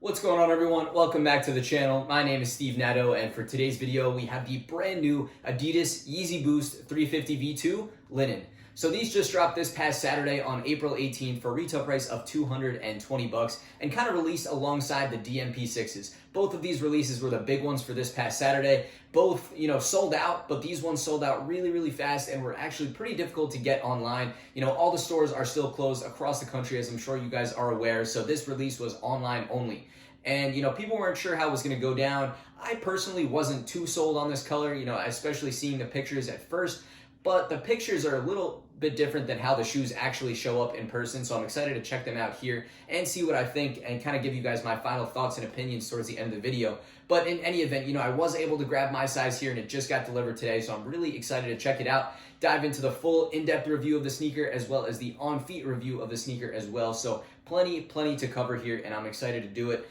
What's going on, everyone? Welcome back to the channel. My name is Steve Nato, and for today's video, we have the brand new Adidas Yeezy Boost 350 V2 Linen. So these just dropped this past Saturday on April 18th for a retail price of $220 and kind of released alongside the DMP6s. Both of these releases were the big ones for this past Saturday. Both, sold out, but these ones sold out really fast and were actually pretty difficult to get online. All the stores are still closed across the country, as I'm sure you guys are aware. So this release was online only. And, people weren't sure how it was going to go down. I personally wasn't too sold on this color, especially seeing the pictures at first. But the pictures are a little bit different than how the shoes actually show up in person. So I'm excited to check them out here and see what I think and kind of give you guys my final thoughts and opinions towards the end of the video. But in any event, I was able to grab my size here and it just got delivered today. So I'm really excited to check it out, dive into the full in-depth review of the sneaker as well as the on-feet review of the sneaker as well. So plenty to cover here and I'm excited to do it.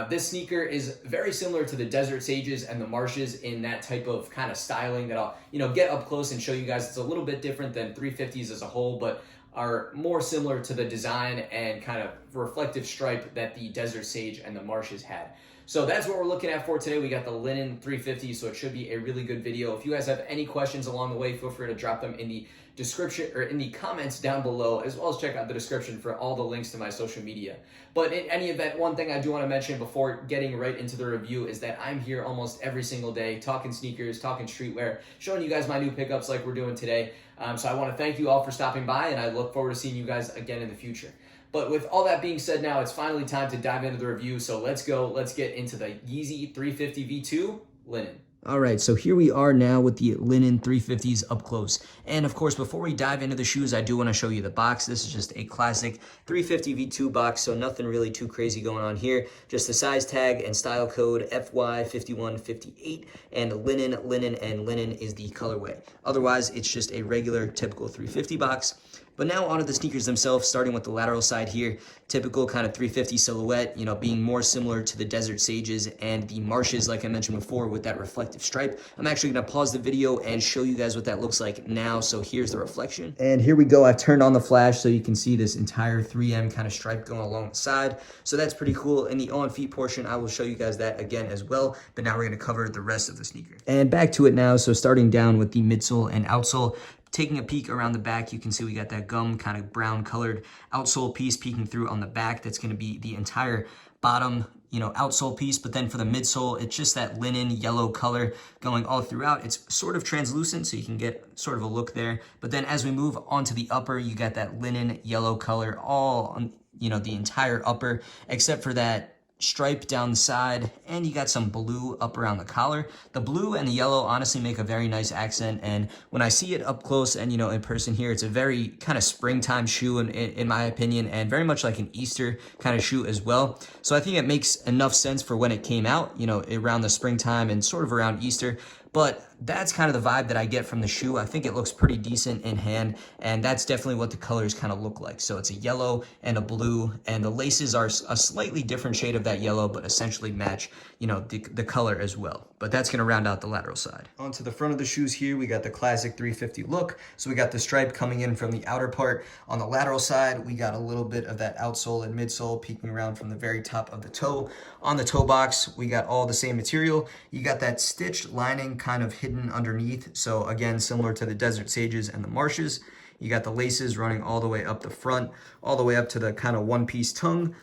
This sneaker is very similar to the Desert Sages and the Marshes in that type of kind of styling that I'll, get up close and show you guys. It's a little bit different than 350s as a whole, but are more similar to the design and kind of reflective stripe that the Desert Sage and the Marshes had. So that's what we're looking at for today. We got the Linen 350, so it should be a really good video. If you guys have any questions along the way, feel free to drop them in the description or in the comments down below, as well as check out the description for all the links to my social media. But in any event, one thing I do want to mention before getting right into the review is that I'm here almost every single day talking sneakers, talking streetwear, showing you guys my new pickups like we're doing today. So I want to thank you all for stopping by, and I look forward to seeing you guys again in the future. But with all that being said, now it's finally time to dive into the review. So let's go. Let's get into the Yeezy 350 V2 Linen. All right, so here we are now with the Linen 350s up close. And of course, before we dive into the shoes, I do want to show you the box. This is just a classic 350 V2 box, so nothing really too crazy going on here. Just the size tag and style code FY5158, and linen, and linen is the colorway. Otherwise, it's just a regular, typical 350 box. But now onto the sneakers themselves, starting with the lateral side here. Typical kind of 350 silhouette, being more similar to the Desert Sages and the Marshes, like I mentioned before, with that reflective stripe. I'm actually going to pause the video and show you guys what that looks like now. So here's the reflection. And here we go. I've turned on the flash so you can see this entire 3M kind of stripe going along the side. So that's pretty cool. In the on-feet portion, I will show you guys that again as well. But now we're going to cover the rest of the sneaker. And back to it now. So starting down with the midsole and outsole. Taking a peek around the back, you can see we got that gum kind of brown colored outsole piece peeking through on the back. That's going to be the entire bottom, outsole piece. But then for the midsole, it's just that linen yellow color going all throughout. It's sort of translucent, so you can get sort of a look there. But then as we move on to the upper, you got that linen yellow color all on, the entire upper, except for that stripe down the side, and you got some blue up around the collar. The blue and the yellow honestly make a very nice accent, and when I see it up close and in person here, it's a very kind of springtime shoe in my opinion, and very much like an Easter kind of shoe as well. So I think it makes enough sense for when it came out, around the springtime and sort of around Easter. But that's kind of the vibe that I get from the shoe. I think it looks pretty decent in hand, and that's definitely what the colors kind of look like. So it's a yellow and a blue, and the laces are a slightly different shade of that yellow, but essentially match, the color as well. But that's going to round out the lateral side. Onto the front of the shoes here, we got the classic 350 look. So we got the stripe coming in from the outer part. On the lateral side, we got a little bit of that outsole and midsole peeking around from the very top of the toe. On the toe box, we got all the same material. You got that stitched lining kind of hidden underneath. So again, similar to the Desert Sages and the Marshes. You got the laces running all the way up the front, all the way up to the kind of one-piece tongue,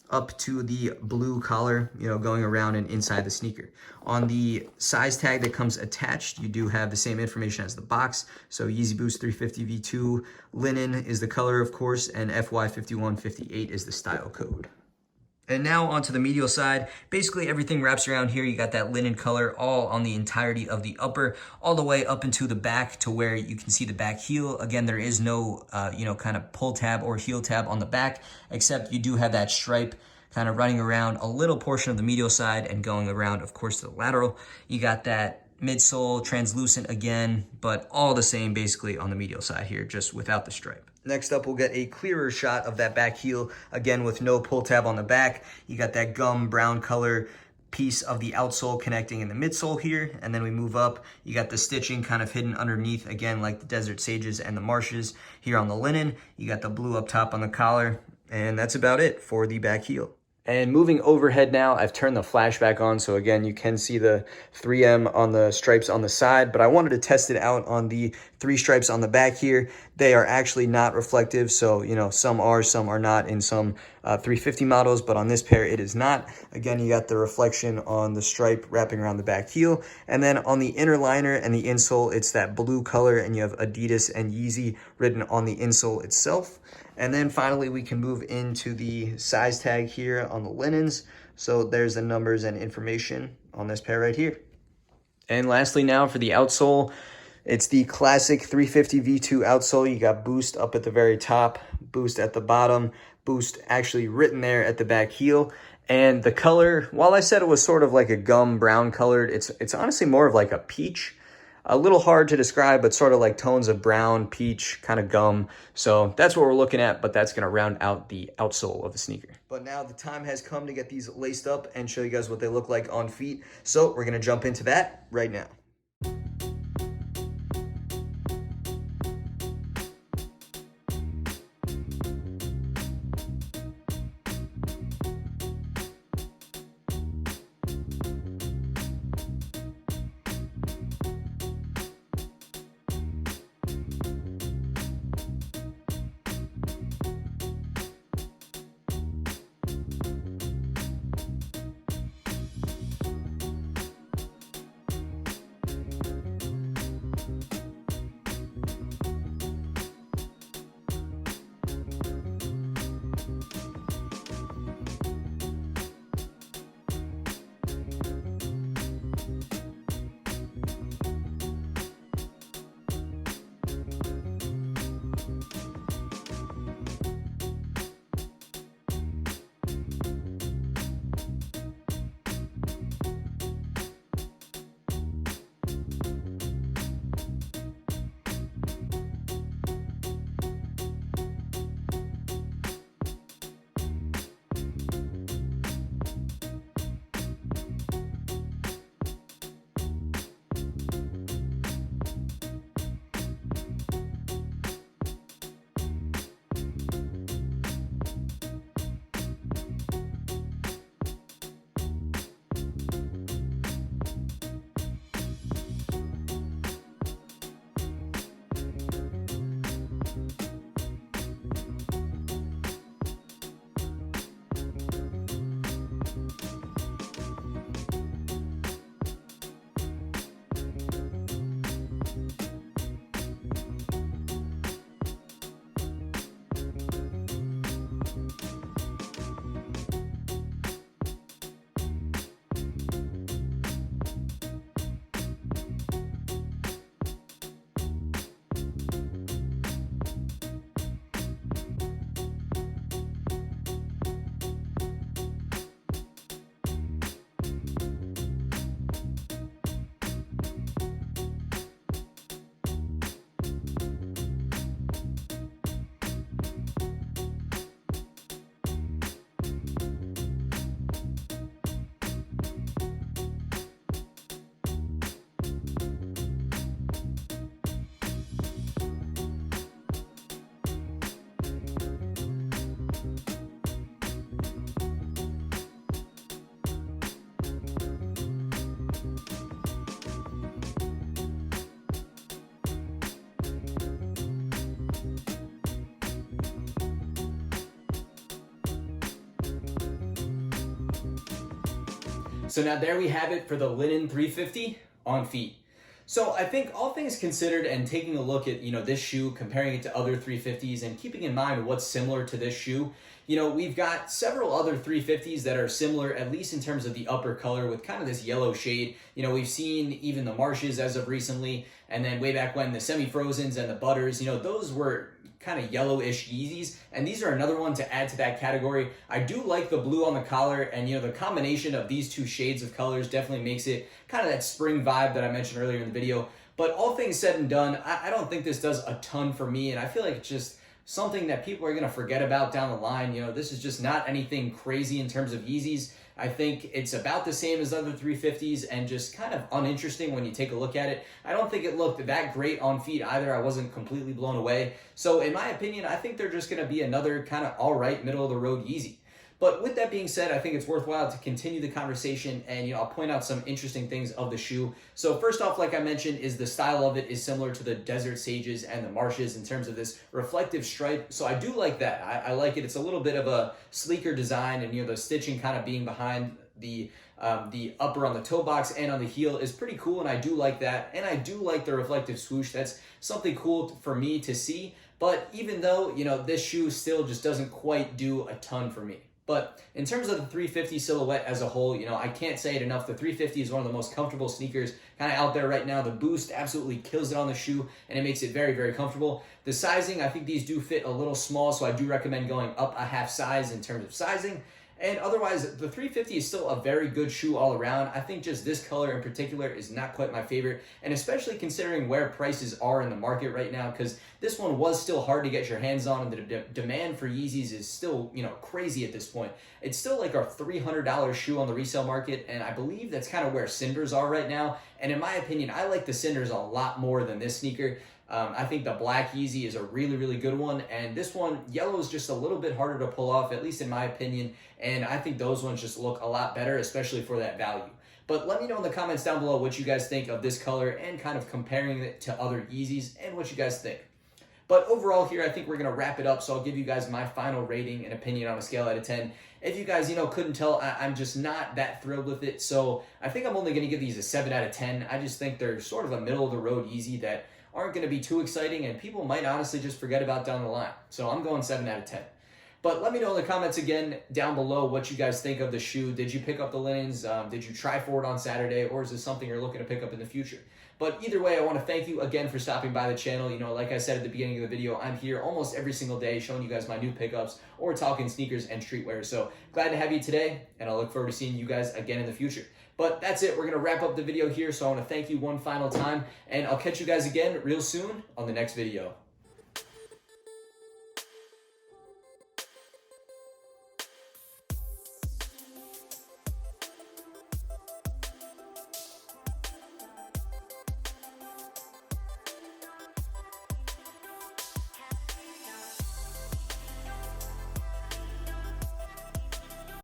up to the blue collar, going around and inside the sneaker. On the size tag that comes attached, you do have the same information as the box. So Yeezy Boost 350 V2 Linen is the color, of course, and FY5158 is the style code. And now onto the medial side. Basically everything wraps around here. You got that linen color all on the entirety of the upper, all the way up into the back to where you can see the back heel. Again, there is no, kind of pull tab or heel tab on the back, except you do have that stripe kind of running around a little portion of the medial side and going around, of course, to the lateral. You got that midsole translucent again, but all the same basically on the medial side here, just without the stripe. Next up, we'll get a clearer shot of that back heel, again with no pull tab on the back. You got that gum brown color piece of the outsole connecting in the midsole here, and then we move up. You got the stitching kind of hidden underneath, again like the Desert Sages and the Marshes here on the linen. You got the blue up top on the collar, and that's about it for the back heel. And moving overhead now, I've turned the flash back on. So again, you can see the 3M on the stripes on the side, but I wanted to test it out on the 3 stripes on the back here. They are actually not reflective. So, you know, some are not in some 350 models, but on this pair, it is not. Again, you got the reflection on the stripe wrapping around the back heel. And then on the inner liner and the insole, it's that blue color, and you have Adidas and Yeezy written on the insole itself. And then finally, we can move into the size tag here on the linens. So there's the numbers and information on this pair right here. And lastly now for the outsole, it's the classic 350 V2 outsole. You got Boost up at the very top, Boost at the bottom, Boost actually written there at the back heel. And the color, while I said it was sort of like a gum brown colored, it's honestly more of like a peach. A little hard to describe, but sort of like tones of brown, peach, kind of gum. So that's what we're looking at, but that's gonna round out the outsole of the sneaker. But now the time has come to get these laced up and show you guys what they look like on feet. So we're gonna jump into that right now. So now there we have it for the Linen 350 on feet. So I think all things considered and taking a look at, this shoe, comparing it to other 350s and keeping in mind what's similar to this shoe, we've got several other 350s that are similar, at least in terms of the upper color with kind of this yellow shade. We've seen even the Marshes as of recently, and then way back when the semi-frozens and the Butters, those were kind of yellowish Yeezys, and these are another one to add to that category. I do like the blue on the collar, and the combination of these two shades of colors definitely makes it kind of that spring vibe that I mentioned earlier in the video. But all things said and done, I don't think this does a ton for me, and I feel like it's just something that people are going to forget about down the line. This is just not anything crazy in terms of Yeezys. I think it's about the same as other 350s and just kind of uninteresting when you take a look at it. I don't think it looked that great on feet either. I wasn't completely blown away. So in my opinion, I think they're just going to be another kind of all right middle of the road Yeezy. But with that being said, I think it's worthwhile to continue the conversation, and I'll point out some interesting things of the shoe. So first off, like I mentioned, is the style of it is similar to the Desert Sages and the Marshes in terms of this reflective stripe. So I do like that. I like it. It's a little bit of a sleeker design, and the stitching kind of being behind the upper on the toe box and on the heel is pretty cool, and I do like that. And I do like the reflective swoosh. That's something cool for me to see. But even though, this shoe still just doesn't quite do a ton for me. But in terms of the 350 silhouette as a whole, I can't say it enough. The 350 is one of the most comfortable sneakers kind of out there right now. The Boost absolutely kills it on the shoe, and it makes it very, very comfortable. The sizing, I think these do fit a little small, so I do recommend going up a half size in terms of sizing. And otherwise, the 350 is still a very good shoe all around. I think just this color in particular is not quite my favorite, and especially considering where prices are in the market right now, because this one was still hard to get your hands on, and the demand for Yeezys is still, crazy at this point. It's still like our $300 shoe on the resale market, and I believe that's kind of where Cinders are right now. And in my opinion, I like the Cinders a lot more than this sneaker. I think the black Yeezy is a really, really good one, and this one, yellow, is just a little bit harder to pull off, at least in my opinion, and I think those ones just look a lot better, especially for that value. But let me know in the comments down below what you guys think of this color and kind of comparing it to other Yeezys and what you guys think. But overall here, I think we're going to wrap it up, so I'll give you guys my final rating and opinion on a scale out of 10. If you guys, couldn't tell, I'm just not that thrilled with it, so I think I'm only going to give these a 7 out of 10. I just think they're sort of a middle-of-the-road Yeezy that aren't going to be too exciting, and people might honestly just forget about down the line. So I'm going 7 out of 10. But let me know in the comments again down below what you guys think of the shoe. Did you pick up the Linens? Did you try for it on Saturday? Or is this something you're looking to pick up in the future? But either way, I want to thank you again for stopping by the channel. Like I said at the beginning of the video, I'm here almost every single day showing you guys my new pickups or talking sneakers and streetwear. So glad to have you today, and I look forward to seeing you guys again in the future. But that's it. We're going to wrap up the video here, so I want to thank you one final time, and I'll catch you guys again real soon on the next video.